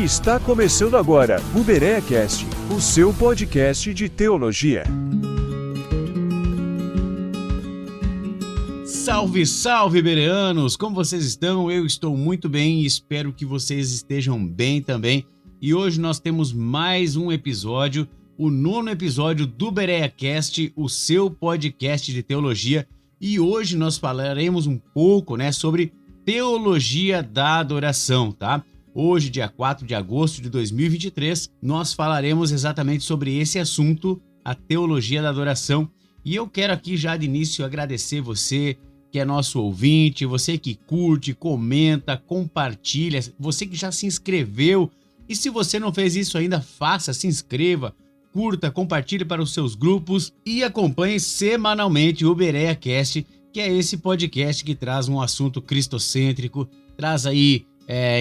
Está começando agora o BereaCast, o seu podcast de teologia. Salve, salve, bereanos! Como vocês estão? Eu estou muito bem e espero que vocês estejam bem também. E hoje nós temos mais um episódio, o 9º episódio do BereaCast, o seu podcast de teologia. E hoje nós falaremos um pouco, sobre teologia da adoração, tá? Hoje, dia 4 de agosto de 2023, nós falaremos exatamente sobre esse assunto, a teologia da adoração. E eu quero aqui já de início agradecer você que é nosso ouvinte, você que curte, comenta, compartilha, você que já se inscreveu. E se você não fez isso ainda, faça, se inscreva, curta, compartilhe para os seus grupos e acompanhe semanalmente o BereaCast, que é esse podcast que traz um assunto cristocêntrico, traz aí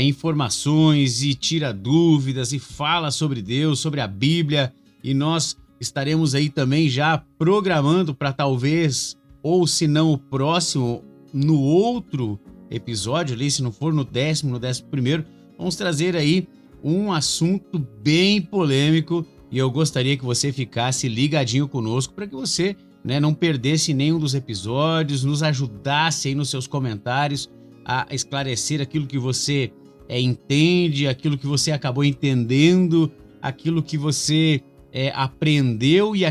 informações e tira dúvidas e fala sobre Deus, sobre a Bíblia, e nós estaremos aí também já programando para talvez, ou se não o próximo, no outro episódio ali, se não for no 10º, no 11º, vamos trazer aí um assunto bem polêmico e eu gostaria que você ficasse ligadinho conosco para que você não perdesse nenhum dos episódios, nos ajudasse aí nos seus comentários a esclarecer aquilo que você entende, aquilo que você acabou entendendo, aquilo que você aprendeu e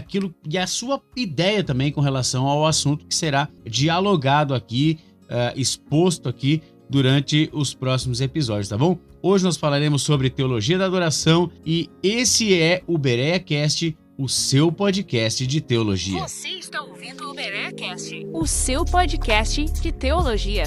a sua ideia também com relação ao assunto que será dialogado aqui, exposto aqui durante os próximos episódios, tá bom? Hoje nós falaremos sobre teologia da adoração e esse é o BereaCast, o seu podcast de teologia. Você está ouvindo o BereaCast, o seu podcast de teologia.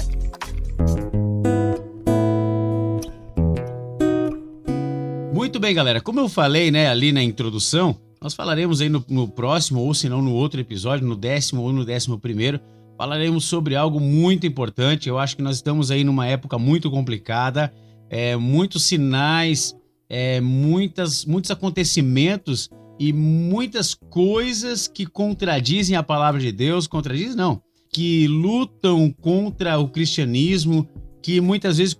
Muito bem, galera. Como eu falei, ali na introdução, nós falaremos aí no próximo, ou se não no outro episódio, no 10º ou no 11º, falaremos sobre algo muito importante. Eu acho que nós estamos aí numa época muito complicada, muitos sinais, muitos acontecimentos e muitas coisas que contradizem a palavra de Deus, que lutam contra o cristianismo, que muitas vezes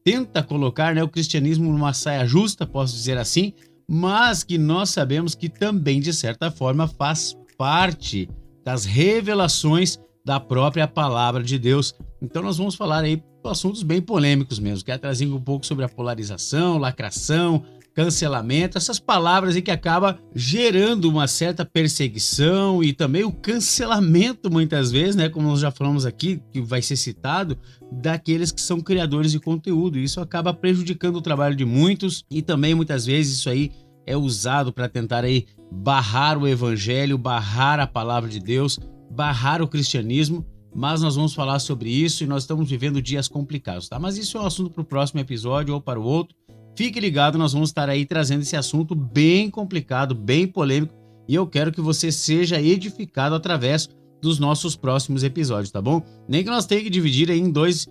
tenta colocar o cristianismo numa saia justa, posso dizer assim, mas que nós sabemos que também, de certa forma, faz parte das revelações da própria palavra de Deus. Então nós vamos falar aí assuntos bem polêmicos mesmo, quero trazer um pouco sobre a polarização, lacração, cancelamento, essas palavras aí que acaba gerando uma certa perseguição e também o cancelamento muitas vezes, como nós já falamos aqui, que vai ser citado, daqueles que são criadores de conteúdo. Isso acaba prejudicando o trabalho de muitos e também muitas vezes isso aí é usado para tentar aí barrar o evangelho, barrar a palavra de Deus, barrar o cristianismo, mas nós vamos falar sobre isso e nós estamos vivendo dias complicados, tá? Mas isso é um assunto para o próximo episódio ou para o outro. Fique ligado, nós vamos estar aí trazendo esse assunto bem complicado, bem polêmico, e eu quero que você seja edificado através dos nossos próximos episódios, tá bom? Nem que nós tenhamos que dividir aí em dois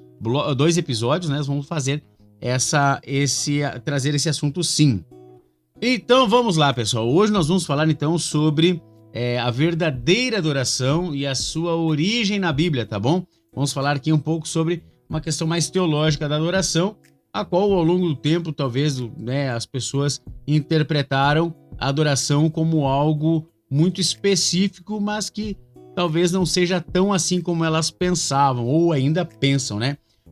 episódios, nós vamos fazer trazer esse assunto sim. Então vamos lá, pessoal. Hoje nós vamos falar então sobre a verdadeira adoração e a sua origem na Bíblia, tá bom? Vamos falar aqui um pouco sobre uma questão mais teológica da adoração, a qual ao longo do tempo talvez as pessoas interpretaram a adoração como algo muito específico, mas que talvez não seja tão assim como elas pensavam ou ainda pensam,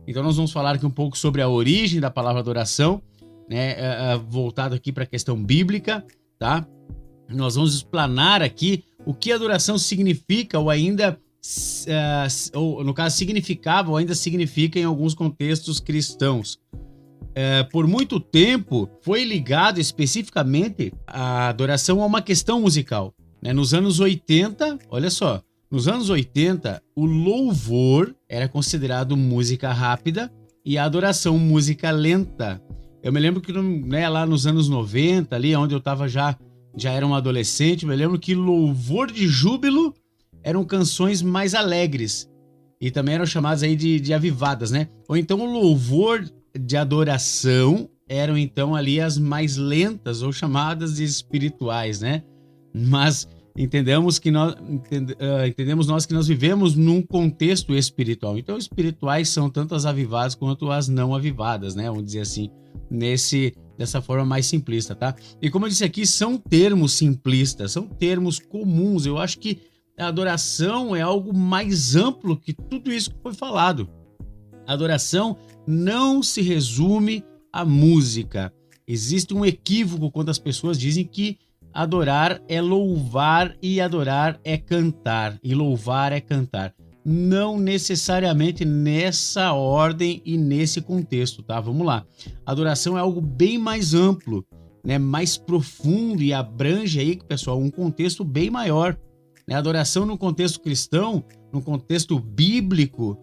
Então nós vamos falar aqui um pouco sobre a origem da palavra adoração, voltado aqui para a questão bíblica, tá? Nós vamos explanar aqui o que adoração significa ou ainda, ou no caso significava ou ainda significa em alguns contextos cristãos. Por muito tempo foi ligado especificamente a adoração a uma questão musical. Nos anos 80, olha só, nos anos 80 o louvor era considerado música rápida e a adoração música lenta. Eu me lembro que lá nos anos 90, ali onde eu estava já era um adolescente, me lembro que louvor de júbilo eram canções mais alegres e também eram chamadas aí de avivadas, Ou então o louvor de adoração eram então ali as mais lentas ou chamadas de espirituais, Mas entendemos nós que nós vivemos num contexto espiritual. Então, espirituais são tanto as avivadas quanto as não avivadas, né? Vamos dizer assim, dessa forma mais simplista, tá? E como eu disse aqui, são termos simplistas, são termos comuns. Eu acho que a adoração é algo mais amplo que tudo isso que foi falado. A adoração não se resume à música. Existe um equívoco quando as pessoas dizem que adorar é louvar e adorar é cantar, e louvar é cantar. Não necessariamente nessa ordem e nesse contexto, tá? Vamos lá. Adoração é algo bem mais amplo, né? Mais profundo e abrange aí, pessoal, um contexto bem maior. A adoração no contexto cristão, no contexto bíblico,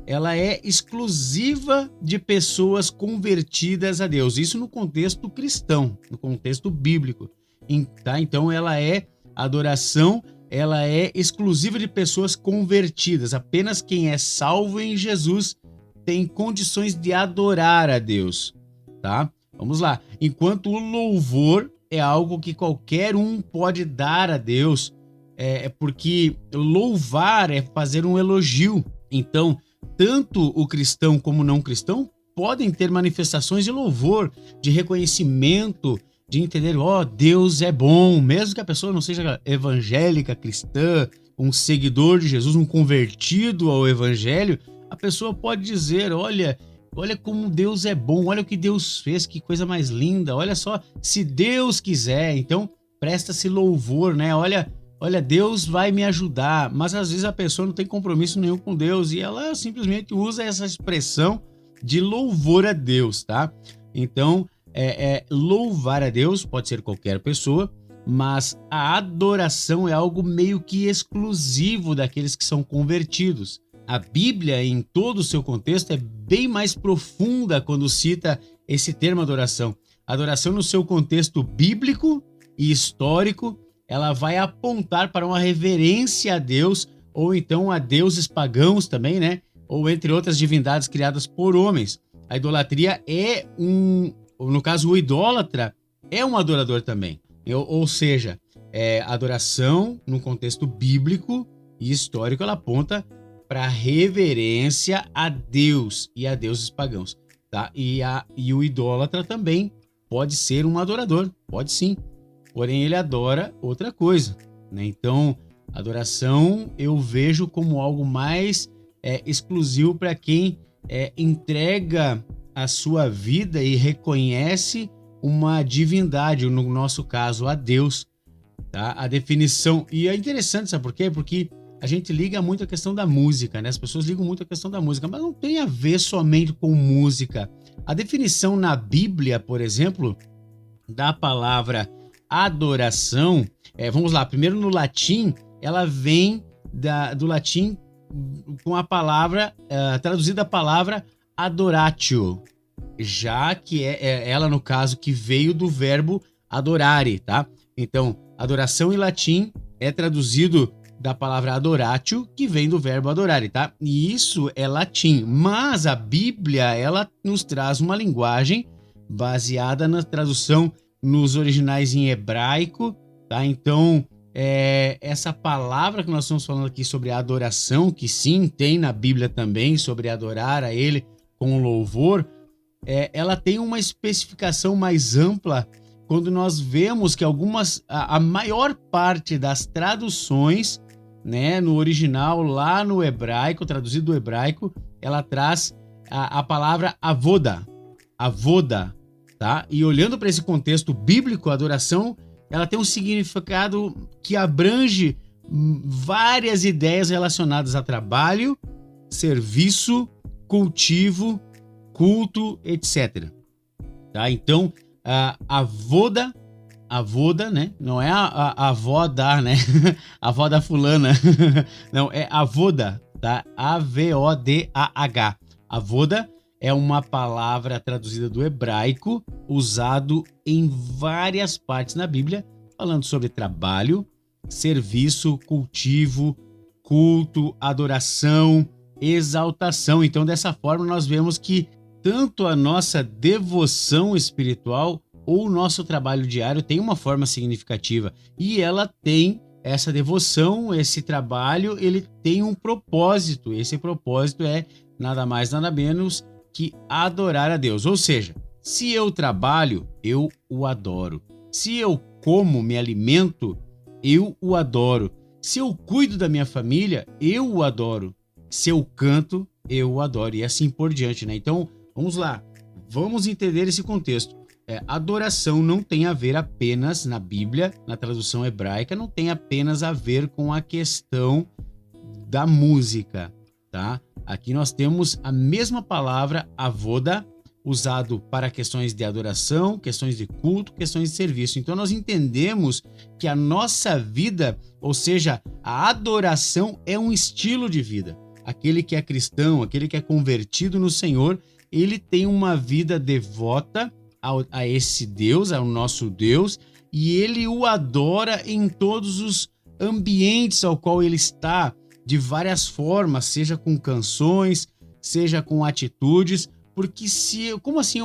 ela é exclusiva de pessoas convertidas a Deus. Isso no contexto cristão, no contexto bíblico. Tá? Então, a adoração, ela é exclusiva de pessoas convertidas. Apenas quem é salvo em Jesus tem condições de adorar a Deus. Tá? Vamos lá. Enquanto o louvor é algo que qualquer um pode dar a Deus, porque louvar é fazer um elogio. Então, tanto o cristão como o não cristão podem ter manifestações de louvor, de reconhecimento, de entender, Deus é bom, mesmo que a pessoa não seja evangélica, cristã, um seguidor de Jesus, um convertido ao evangelho, a pessoa pode dizer, olha como Deus é bom, olha o que Deus fez, que coisa mais linda, olha só, se Deus quiser, então presta-se louvor, né? Olha, Deus vai me ajudar, mas às vezes a pessoa não tem compromisso nenhum com Deus e ela simplesmente usa essa expressão de louvor a Deus, tá? Então, louvar a Deus pode ser qualquer pessoa, mas a adoração é algo meio que exclusivo daqueles que são convertidos. A Bíblia, em todo o seu contexto, é bem mais profunda quando cita esse termo adoração. Adoração no seu contexto bíblico e histórico, ela vai apontar para uma reverência a Deus, ou então a deuses pagãos também, né? Ou entre outras divindades criadas por homens. A idolatria no caso, o idólatra é um adorador também. Ou seja, a adoração, no contexto bíblico e histórico, ela aponta para reverência a Deus e a deuses pagãos, tá? E o idólatra também pode ser um adorador, pode sim. Porém, ele adora outra coisa, né? Então, adoração eu vejo como algo mais exclusivo para quem entrega a sua vida e reconhece uma divindade, no nosso caso, a Deus. Tá? A definição... E é interessante, sabe por quê? Porque a gente liga muito a questão da música, né? As pessoas ligam muito a questão da música, mas não tem a ver somente com música. A definição na Bíblia, por exemplo, da palavra adoração, vamos lá, primeiro no latim, ela vem do latim com a palavra, traduzida a palavra adoratio, já que ela, no caso, que veio do verbo adorare, tá? Então, adoração em latim é traduzido da palavra adoratio, que vem do verbo adorare, tá? E isso é latim, mas a Bíblia, ela nos traz uma linguagem baseada na tradução nos originais em hebraico, tá? Então, essa palavra que nós estamos falando aqui sobre a adoração, que sim, tem na Bíblia também, sobre adorar a Ele com louvor, ela tem uma especificação mais ampla quando nós vemos que a maior parte das traduções, né, no original, lá no hebraico, traduzido do hebraico, ela traz a palavra avoda, tá? E olhando para esse contexto bíblico, a adoração, ela tem um significado que abrange várias ideias relacionadas a trabalho, serviço, cultivo, culto, etc. Tá? Então, a avoda, né? Não é a avó da, né? A avó da fulana. Não, é avoda, tá? A-V-O-D-A-H. Avoda é uma palavra traduzida do hebraico, usado em várias partes na Bíblia, falando sobre trabalho, serviço, cultivo, culto, adoração, exaltação. Então, dessa forma, nós vemos que tanto a nossa devoção espiritual ou o nosso trabalho diário tem uma forma significativa e ela tem essa devoção, esse trabalho, ele tem um propósito. Esse propósito é nada mais, nada menos que adorar a Deus. Ou seja, se eu trabalho, eu o adoro. Se eu como, me alimento, eu o adoro. Se eu cuido da minha família, eu o adoro. Se eu canto, eu o adoro. E assim por diante, né? Então, vamos lá. Vamos entender esse contexto. Adoração não tem a ver apenas na Bíblia, na tradução hebraica, não tem apenas a ver com a questão da música, tá? Aqui nós temos a mesma palavra avoda, usado para questões de adoração, questões de culto, questões de serviço. Então nós entendemos que a nossa vida, ou seja, a adoração é um estilo de vida. Aquele que é cristão, aquele que é convertido no Senhor, ele tem uma vida devota a esse Deus, ao nosso Deus, e ele o adora em todos os ambientes ao qual ele está, de várias formas, seja com canções, seja com atitudes, porque como assim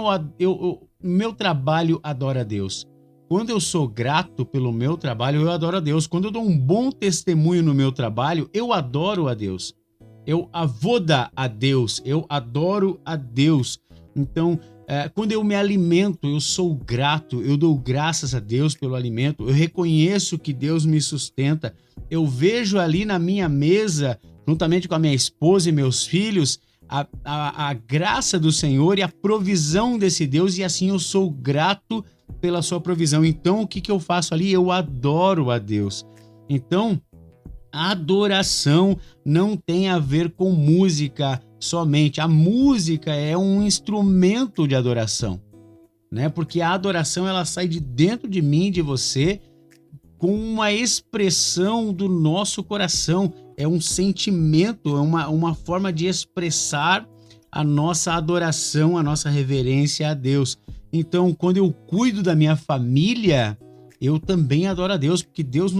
meu trabalho adora a Deus? Quando eu sou grato pelo meu trabalho, eu adoro a Deus. Quando eu dou um bom testemunho no meu trabalho, eu adoro a Deus. Eu avoda a Deus, eu adoro a Deus. Então, quando eu me alimento, eu sou grato, eu dou graças a Deus pelo alimento, eu reconheço que Deus me sustenta, eu vejo ali na minha mesa, juntamente com a minha esposa e meus filhos, a graça do Senhor e a provisão desse Deus, e assim eu sou grato pela sua provisão. Então, o que eu faço ali? Eu adoro a Deus. Então, a adoração não tem a ver com música somente. A música é um instrumento de adoração, né? Porque a adoração ela sai de dentro de mim, de você, com uma expressão do nosso coração. É um sentimento, é uma forma de expressar a nossa adoração, a nossa reverência a Deus. Então, quando eu cuido da minha família, eu também adoro a Deus, porque Deus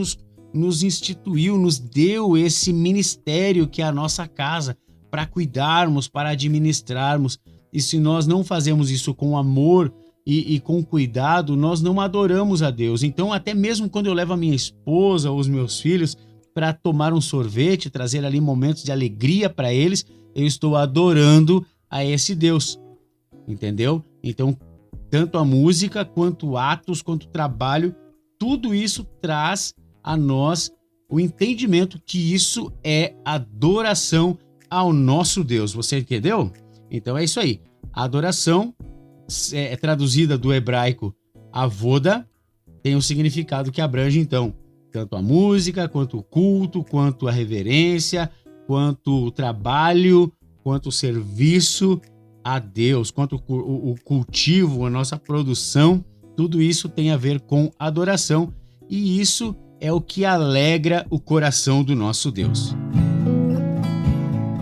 nos instituiu, nos deu esse ministério que é a nossa casa, para cuidarmos, para administrarmos. E se nós não fazemos isso com amor e com cuidado, nós não adoramos a Deus. Então, até mesmo quando eu levo a minha esposa ou os meus filhos para tomar um sorvete, trazer ali momentos de alegria para eles, eu estou adorando a esse Deus, entendeu? Então, tanto a música, quanto atos, quanto trabalho, tudo isso traz a nós o entendimento que isso é adoração ao nosso Deus. Você entendeu? Então é isso aí. A adoração é traduzida do hebraico avoda, tem um significado que abrange então tanto a música, quanto o culto, quanto a reverência, quanto o trabalho, quanto o serviço a Deus, quanto o cultivo, a nossa produção. Tudo isso tem a ver com adoração, e isso é o que alegra o coração do nosso Deus.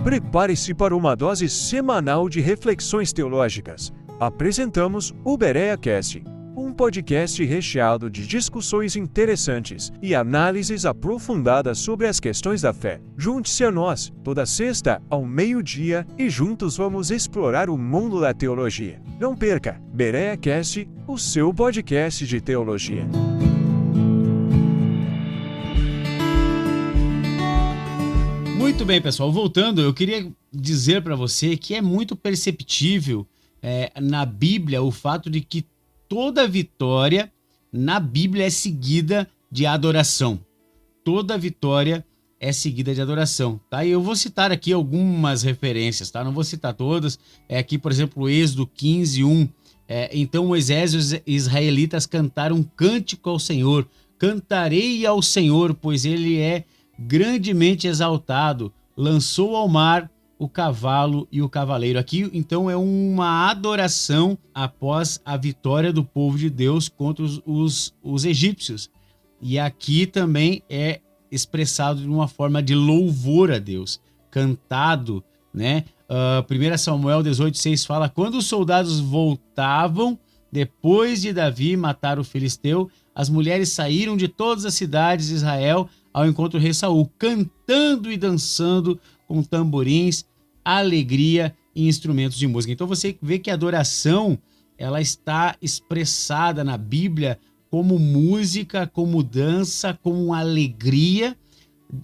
Prepare-se para uma dose semanal de reflexões teológicas. Apresentamos o BereaCast, um podcast recheado de discussões interessantes e análises aprofundadas sobre as questões da fé. Junte-se a nós, toda sexta ao meio-dia, e juntos vamos explorar o mundo da teologia. Não perca, BereaCast, o seu podcast de teologia. Muito bem, pessoal. Voltando, eu queria dizer para você que é muito perceptível na Bíblia o fato de que toda vitória na Bíblia é seguida de adoração. Toda vitória é seguida de adoração, tá? E eu vou citar aqui algumas referências, tá? Não vou citar todas. Aqui, por exemplo, Êxodo 15:1. Então Moisés e os israelitas cantaram um cântico ao Senhor. Cantarei ao Senhor, pois ele é grandemente exaltado, lançou ao mar o cavalo e o cavaleiro. Aqui, então, é uma adoração após a vitória do povo de Deus contra os egípcios. E aqui também é expressado de uma forma de louvor a Deus, cantado, né? 1 Samuel 18:6 fala: quando os soldados voltavam, depois de Davi matar o filisteu, as mulheres saíram de todas as cidades de Israel ao encontro do rei Saul, cantando e dançando com tamborins, alegria e instrumentos de música. Então você vê que a adoração ela está expressada na Bíblia como música, como dança, como alegria,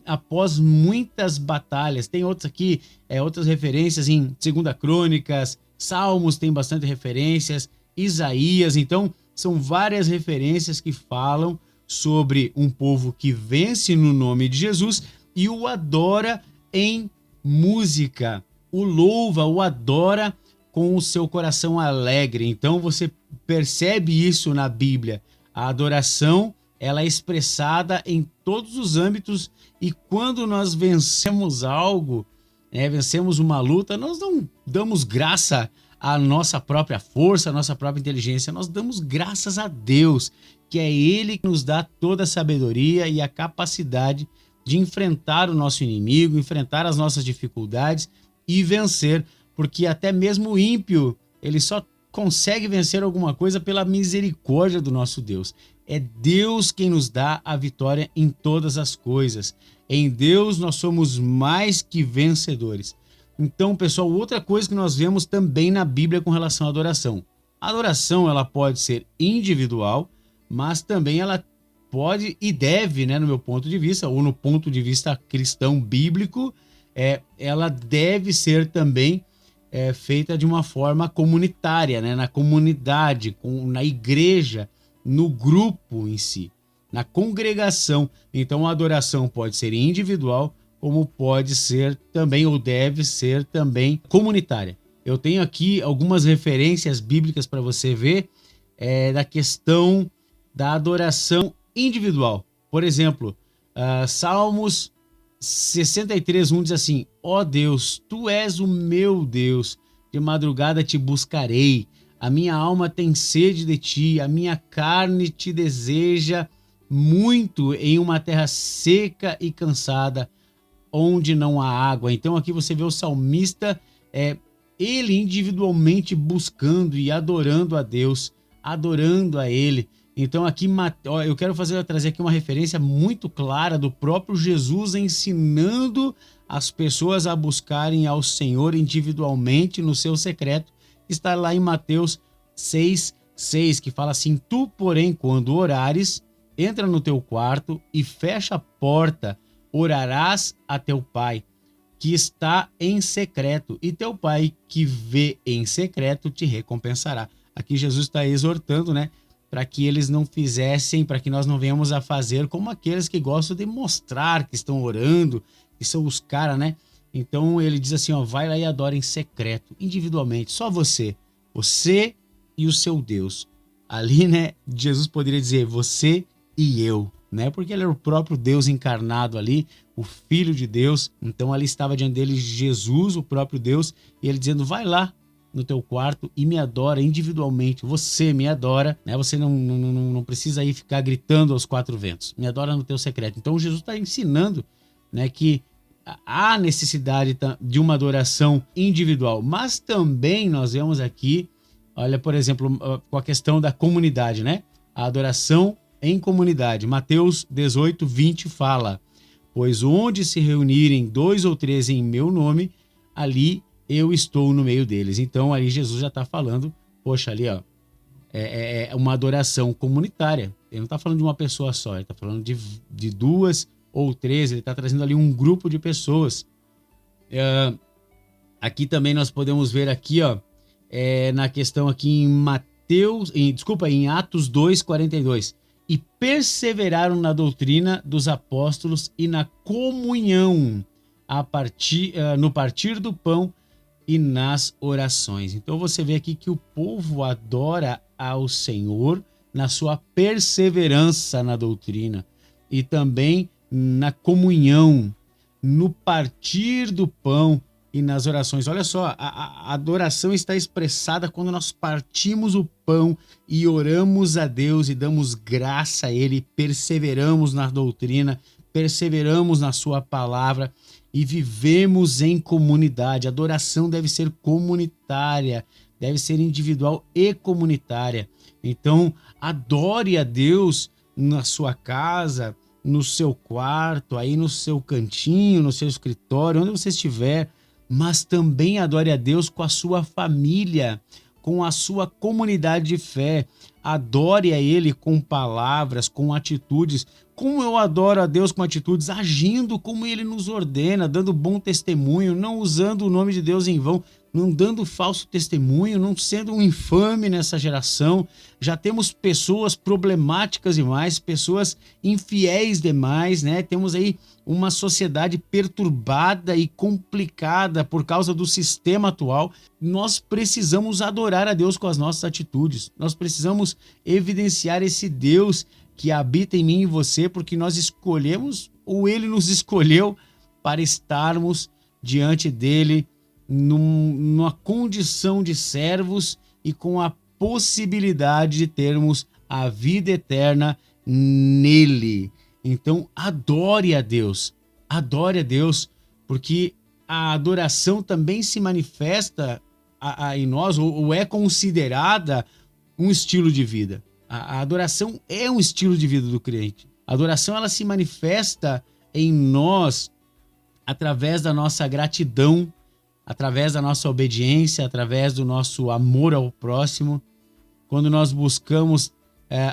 após muitas batalhas. Tem outros aqui, outras referências em 2 Crônicas, Salmos tem bastante referências, Isaías. Então, são várias referências que falam sobre um povo que vence no nome de Jesus e o adora em música, o louva, o adora com o seu coração alegre. Então você percebe isso na Bíblia. A adoração, ela é expressada em todos os âmbitos, e quando nós vencemos algo, vencemos uma luta, nós não damos graça à nossa própria força, à nossa própria inteligência, nós damos graças a Deus, que é Ele que nos dá toda a sabedoria e a capacidade de enfrentar o nosso inimigo, enfrentar as nossas dificuldades e vencer, porque até mesmo o ímpio, ele só consegue vencer alguma coisa pela misericórdia do nosso Deus. É Deus quem nos dá a vitória em todas as coisas. Em Deus nós somos mais que vencedores. Então, pessoal, outra coisa que nós vemos também na Bíblia com relação à adoração. A adoração, ela pode ser individual, mas também ela pode e deve, no meu ponto de vista, ou no ponto de vista cristão bíblico, ela deve ser também feita de uma forma comunitária, na comunidade, na igreja, no grupo em si, na congregação. Então a adoração pode ser individual, como pode ser também, ou deve ser também, comunitária. Eu tenho aqui algumas referências bíblicas para você ver da questão da adoração individual. Por exemplo, Salmos 63:1 diz assim: ó Deus, tu és o meu Deus, de madrugada te buscarei, a minha alma tem sede de ti, a minha carne te deseja muito em uma terra seca e cansada, onde não há água. Então aqui você vê o salmista, ele individualmente buscando e adorando a Deus, adorando a Ele. Então aqui eu quero trazer aqui uma referência muito clara do próprio Jesus ensinando as pessoas a buscarem ao Senhor individualmente no seu secreto. Está lá em Mateus 6:6, que fala assim: tu, porém, quando orares, entra no teu quarto e fecha a porta, orarás a teu pai, que está em secreto, e teu pai que vê em secreto te recompensará. Aqui Jesus está exortando, para que eles não fizessem, para que nós não venhamos a fazer como aqueles que gostam de mostrar que estão orando, que são os caras, Então ele diz assim, vai lá e adora em secreto, individualmente, só você e o seu Deus. Ali, Jesus poderia dizer você e eu, porque ele era o próprio Deus encarnado ali, o Filho de Deus. Então ali estava diante dele Jesus, o próprio Deus, e ele dizendo, vai lá no teu quarto e me adora individualmente. Você me adora, Você não precisa aí ficar gritando aos quatro ventos. Me adora no teu secreto. Então Jesus está ensinando, que há necessidade de uma adoração individual, mas também nós vemos aqui, olha, por exemplo, com a questão da comunidade, A adoração em comunidade. Mateus 18:20 fala: pois onde se reunirem 2 ou 3 em meu nome, ali eu estou no meio deles. Então aí Jesus já está falando, poxa, ali é uma adoração comunitária. Ele não está falando de uma pessoa só, ele está falando de 2 ou 3, ele está trazendo ali um grupo de pessoas. Aqui também nós podemos ver aqui, na questão aqui em Atos 2:42. E perseveraram na doutrina dos apóstolos e na comunhão, no partir do pão e nas orações. Então você vê aqui que o povo adora ao Senhor na sua perseverança na doutrina e também na comunhão, no partir do pão e nas orações. Olha só, a adoração está expressada quando nós partimos o pão e oramos a Deus e damos graça a Ele, perseveramos na doutrina, perseveramos na sua palavra e vivemos em comunidade. A adoração deve ser comunitária, deve ser individual e comunitária. Então, adore a Deus na sua casa, no seu quarto, aí no seu cantinho, no seu escritório, onde você estiver, mas também adore a Deus com a sua família, com a sua comunidade de fé. Adore a Ele com palavras, com atitudes. Como eu adoro a Deus com atitudes? Agindo como Ele nos ordena, dando bom testemunho, não usando o nome de Deus em vão, não dando falso testemunho, não sendo um infame nessa geração. Já temos pessoas problemáticas demais, pessoas infiéis demais, né? Temos aí uma sociedade perturbada e complicada por causa do sistema atual. Nós precisamos adorar a Deus com as nossas atitudes. Nós precisamos evidenciar esse Deus que habita em mim e em você, porque nós escolhemos, ou Ele nos escolheu para estarmos diante dEle numa condição de servos e com a possibilidade de termos a vida eterna nele. Então, adore a Deus, porque a adoração também se manifesta em nós, ou é considerada um estilo de vida. A adoração é um estilo de vida do crente. A adoração, ela se manifesta em nós através da nossa gratidão, através da nossa obediência, através do nosso amor ao próximo, quando nós buscamos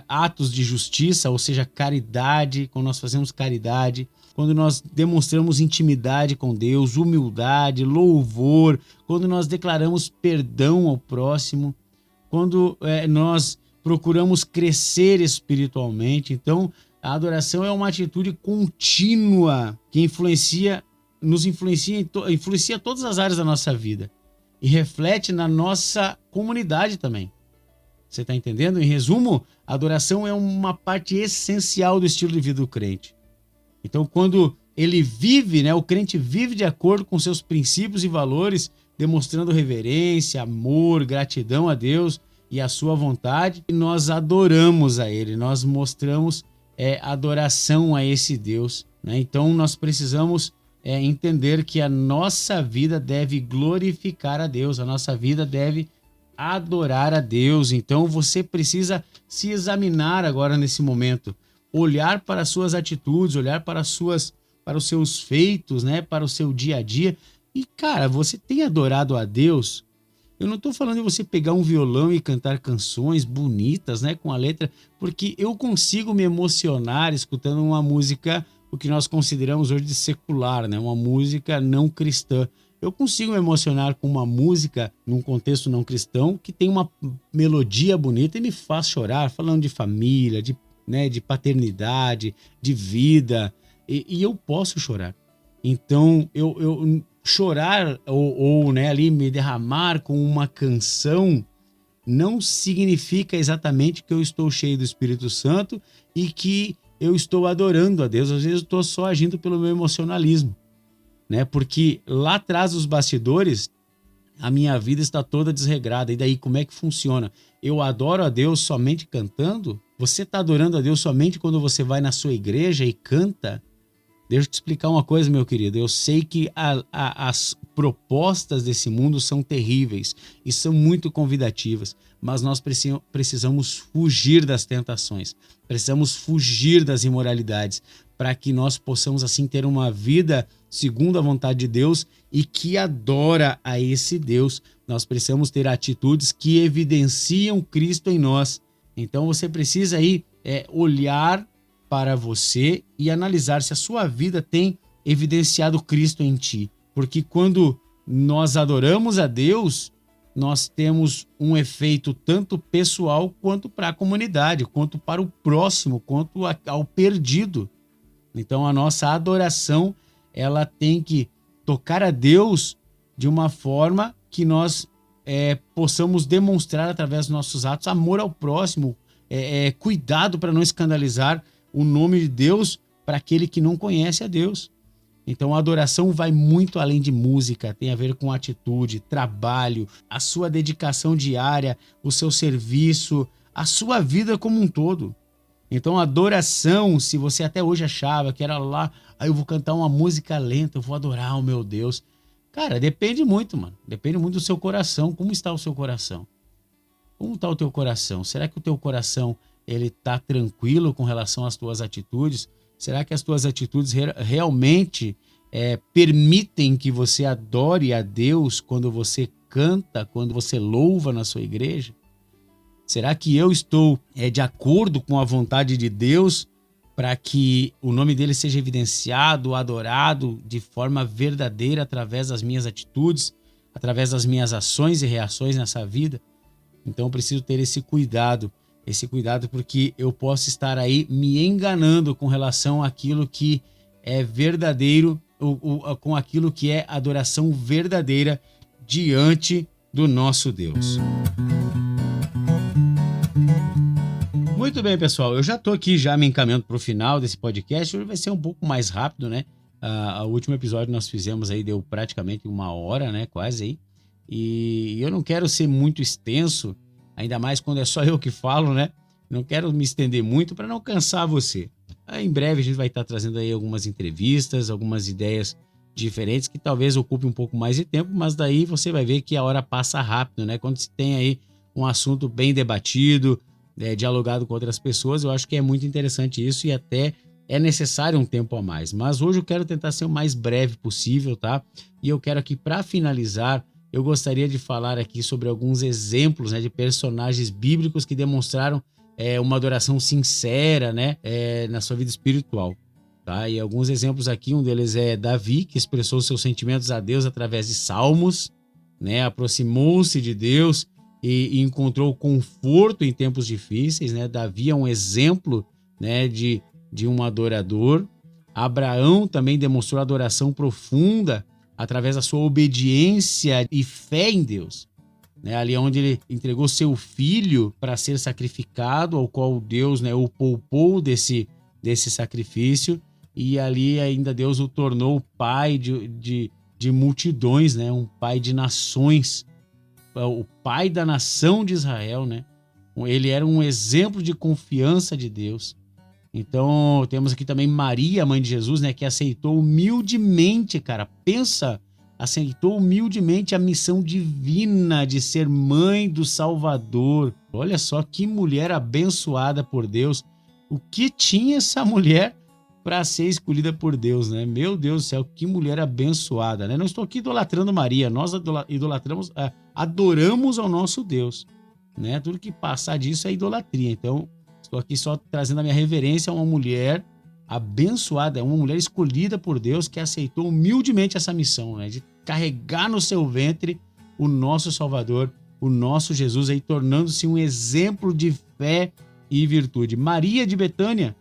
atos de justiça, ou seja, caridade, quando nós fazemos caridade, quando nós demonstramos intimidade com Deus, humildade, louvor, quando nós declaramos perdão ao próximo, quando nós procuramos crescer espiritualmente. Então, a adoração é uma atitude contínua que influencia todas as áreas da nossa vida e reflete na nossa comunidade também. Você está entendendo? Em resumo, a adoração é uma parte essencial do estilo de vida do crente. Então, quando ele vive, o crente vive de acordo com seus princípios e valores, demonstrando reverência, amor, gratidão a Deus e a sua vontade, e nós adoramos a Ele, nós mostramos adoração a esse Deus, né? Então, nós precisamos entender que a nossa vida deve glorificar a Deus, a nossa vida deve adorar a Deus. Então você precisa se examinar agora nesse momento, olhar para as suas atitudes, olhar para os seus feitos, né, para o seu dia a dia. E cara, você tem adorado a Deus? Eu não estou falando de você pegar um violão e cantar canções bonitas, né, com a letra, porque eu consigo me emocionar escutando uma música, o que nós consideramos hoje de secular, né, uma música não cristã. Eu consigo me emocionar com uma música num contexto não cristão que tem uma melodia bonita e me faz chorar, falando de família, de paternidade, de vida, e eu posso chorar. Então, eu chorar ou ali me derramar com uma canção não significa exatamente que eu estou cheio do Espírito Santo e que eu estou adorando a Deus. Às vezes eu estou só agindo pelo meu emocionalismo, né? Porque lá atrás dos bastidores a minha vida está toda desregrada. E daí como é que funciona? Eu adoro a Deus somente cantando? Você está adorando a Deus somente quando você vai na sua igreja e canta? Deixa eu te explicar uma coisa, meu querido. Eu sei que as propostas desse mundo são terríveis e são muito convidativas, mas nós precisamos fugir das tentações, precisamos fugir das imoralidades, para que nós possamos assim ter uma vida segundo a vontade de Deus e que adora a esse Deus. Nós precisamos ter atitudes que evidenciam Cristo em nós. Então você precisa aí olhar para você e analisar se a sua vida tem evidenciado Cristo em ti. Porque quando nós adoramos a Deus, nós temos um efeito tanto pessoal quanto para a comunidade, quanto para o próximo, quanto ao perdido. Então a nossa adoração, ela tem que tocar a Deus de uma forma que nós possamos demonstrar através dos nossos atos amor ao próximo, cuidado para não escandalizar o nome de Deus para aquele que não conhece a Deus. Então a adoração vai muito além de música, tem a ver com atitude, trabalho, a sua dedicação diária, o seu serviço, a sua vida como um todo. Então a adoração, se você até hoje achava que era lá, eu vou cantar uma música lenta, eu vou adorar o meu Deus. Cara, depende muito, mano. Depende muito do seu coração. Como está o seu coração? Como está o teu coração? Será que o teu coração ele está tranquilo com relação às tuas atitudes? Será que as tuas atitudes realmente permitem que você adore a Deus quando você canta, quando você louva na sua igreja? Será que eu estou de acordo com a vontade de Deus para que o nome dele seja evidenciado, adorado de forma verdadeira através das minhas atitudes, através das minhas ações e reações nessa vida? Então eu preciso ter esse cuidado porque eu posso estar aí me enganando com relação àquilo que é verdadeiro, com aquilo que é adoração verdadeira diante do nosso Deus. Muito bem, pessoal, eu já estou aqui me encaminhando para o final desse podcast. Hoje vai ser um pouco mais rápido, né? O último episódio nós fizemos aí, deu praticamente 1 hora, né? Quase aí. E eu não quero ser muito extenso, ainda mais quando é só eu que falo, né? Não quero me estender muito para não cansar você. Em breve a gente vai estar trazendo aí algumas entrevistas, algumas ideias diferentes que talvez ocupe um pouco mais de tempo, mas daí você vai ver que a hora passa rápido, né? Quando se tem aí um assunto bem debatido, dialogado com outras pessoas, eu acho que é muito interessante isso e até é necessário um tempo a mais. Mas hoje eu quero tentar ser o mais breve possível, tá? E eu quero aqui, para finalizar, eu gostaria de falar aqui sobre alguns exemplos, né, de personagens bíblicos que demonstraram uma adoração sincera, né, na sua vida espiritual. Tá? E alguns exemplos aqui, um deles é Davi, que expressou seus sentimentos a Deus através de salmos, né, aproximou-se de Deus e encontrou conforto em tempos difíceis, né? Davi é um exemplo, né, de um adorador. Abraão também demonstrou adoração profunda através da sua obediência e fé em Deus, né? Ali onde ele entregou seu filho para ser sacrificado, ao qual Deus, né, o poupou desse sacrifício, e ali ainda Deus o tornou pai de multidões, né? Um pai de nações, o pai da nação de Israel, né? Ele era um exemplo de confiança de Deus. Então, temos aqui também Maria, mãe de Jesus, né? Que aceitou humildemente, cara, aceitou humildemente a missão divina de ser mãe do Salvador. Olha só que mulher abençoada por Deus. O que tinha essa mulher para ser escolhida por Deus, né? Meu Deus do céu, que mulher abençoada, né? Não estou aqui idolatrando Maria, nós adoramos ao nosso Deus, né? Tudo que passar disso é idolatria. Então, estou aqui só trazendo a minha reverência a uma mulher abençoada, uma mulher escolhida por Deus que aceitou humildemente essa missão, né? De carregar no seu ventre o nosso Salvador, o nosso Jesus, aí tornando-se um exemplo de fé e virtude. Maria de Betânia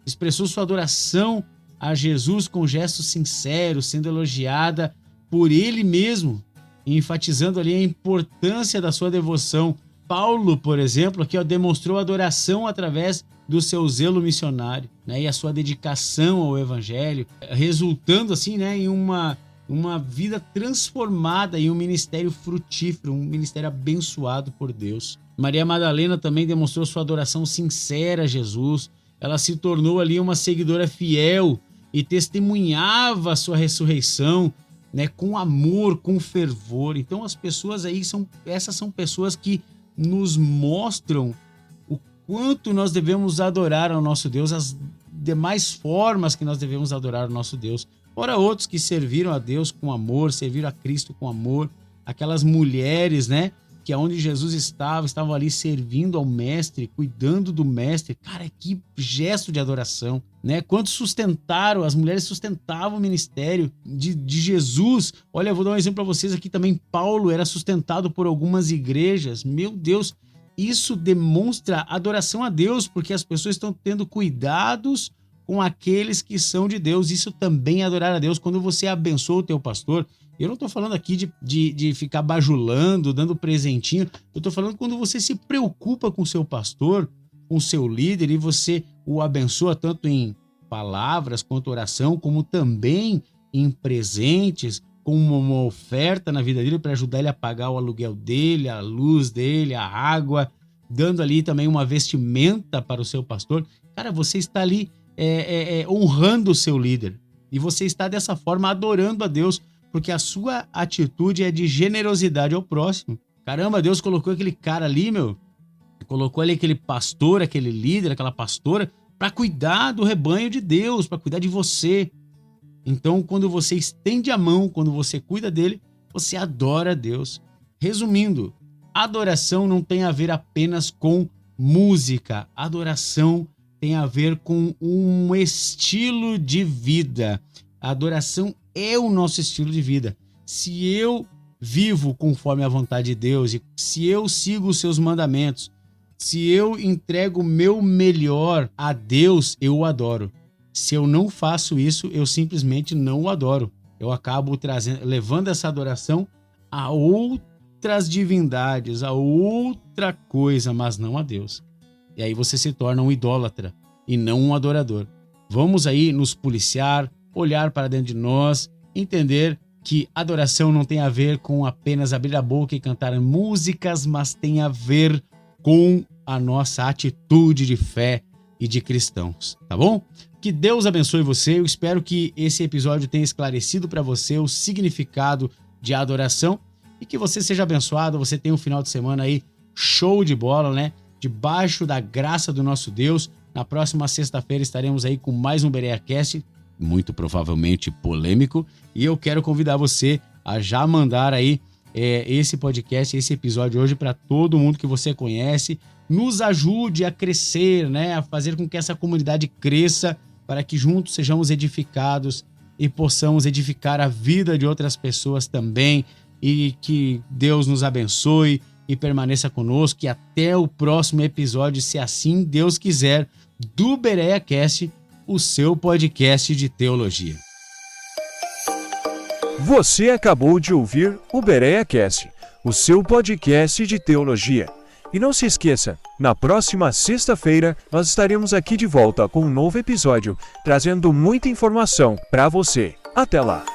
expressou sua adoração a Jesus com gestos sinceros, sendo elogiada por ele mesmo, enfatizando ali a importância da sua devoção. Paulo, por exemplo, aqui demonstrou adoração através do seu zelo missionário, né, e a sua dedicação ao evangelho, resultando assim, né, em uma vida transformada, em um ministério frutífero, um ministério abençoado por Deus. Maria Madalena também demonstrou sua adoração sincera a Jesus. Ela se tornou ali uma seguidora fiel e testemunhava a sua ressurreição, né, com amor, com fervor. Então as pessoas aí essas são pessoas que nos mostram o quanto nós devemos adorar ao nosso Deus, as demais formas que nós devemos adorar ao nosso Deus. Ora, outros que serviram a Deus com amor, serviram a Cristo com amor, aquelas mulheres, né, que aonde Jesus estavam ali servindo ao mestre, cuidando do mestre. Cara, que gesto de adoração, né? Quantos as mulheres sustentavam o ministério de Jesus. Olha, eu vou dar um exemplo para vocês aqui também. Paulo era sustentado por algumas igrejas. Meu Deus, isso demonstra adoração a Deus, porque as pessoas estão tendo cuidados com aqueles que são de Deus. Isso também é adorar a Deus. Quando você abençoa o teu pastor, eu não estou falando aqui de ficar bajulando, dando presentinho. Eu estou falando quando você se preocupa com o seu pastor, com o seu líder, e você o abençoa tanto em palavras quanto oração, como também em presentes, como uma oferta na vida dele para ajudar ele a pagar o aluguel dele, a luz dele, a água, dando ali também uma vestimenta para o seu pastor. Cara, você está ali honrando o seu líder. E você está dessa forma adorando a Deus, porque a sua atitude é de generosidade ao próximo. Caramba, Deus colocou aquele cara ali, colocou ali aquele pastor, aquele líder, aquela pastora, para cuidar do rebanho de Deus, para cuidar de você. Então, quando você estende a mão, quando você cuida dele, você adora a Deus. Resumindo, adoração não tem a ver apenas com música. Adoração tem a ver com um estilo de vida. A adoração é o nosso estilo de vida. Se eu vivo conforme a vontade de Deus, e se eu sigo os seus mandamentos, se eu entrego o meu melhor a Deus, eu o adoro. Se eu não faço isso, eu simplesmente não o adoro. Eu acabo levando essa adoração a outras divindades, a outra coisa, mas não a Deus. E aí você se torna um idólatra e não um adorador. Vamos aí nos policiar, olhar para dentro de nós, entender que adoração não tem a ver com apenas abrir a boca e cantar músicas, mas tem a ver com a nossa atitude de fé e de cristãos, tá bom? Que Deus abençoe você. Eu espero que esse episódio tenha esclarecido para você o significado de adoração e que você seja abençoado, você tenha um final de semana aí show de bola, né? Debaixo da graça do nosso Deus. Na próxima sexta-feira estaremos aí com mais um BereaCast, muito provavelmente polêmico, e eu quero convidar você a já mandar aí esse podcast, esse episódio hoje para todo mundo que você conhece. Nos ajude a crescer, né? A fazer com que essa comunidade cresça, para que juntos sejamos edificados e possamos edificar a vida de outras pessoas também, e que Deus nos abençoe e permaneça conosco, e até o próximo episódio, se assim Deus quiser, do BereaCast, o seu podcast de teologia. Você acabou de ouvir o BereaCast, o seu podcast de teologia. E não se esqueça, na próxima sexta-feira nós estaremos aqui de volta com um novo episódio, trazendo muita informação para você. Até lá!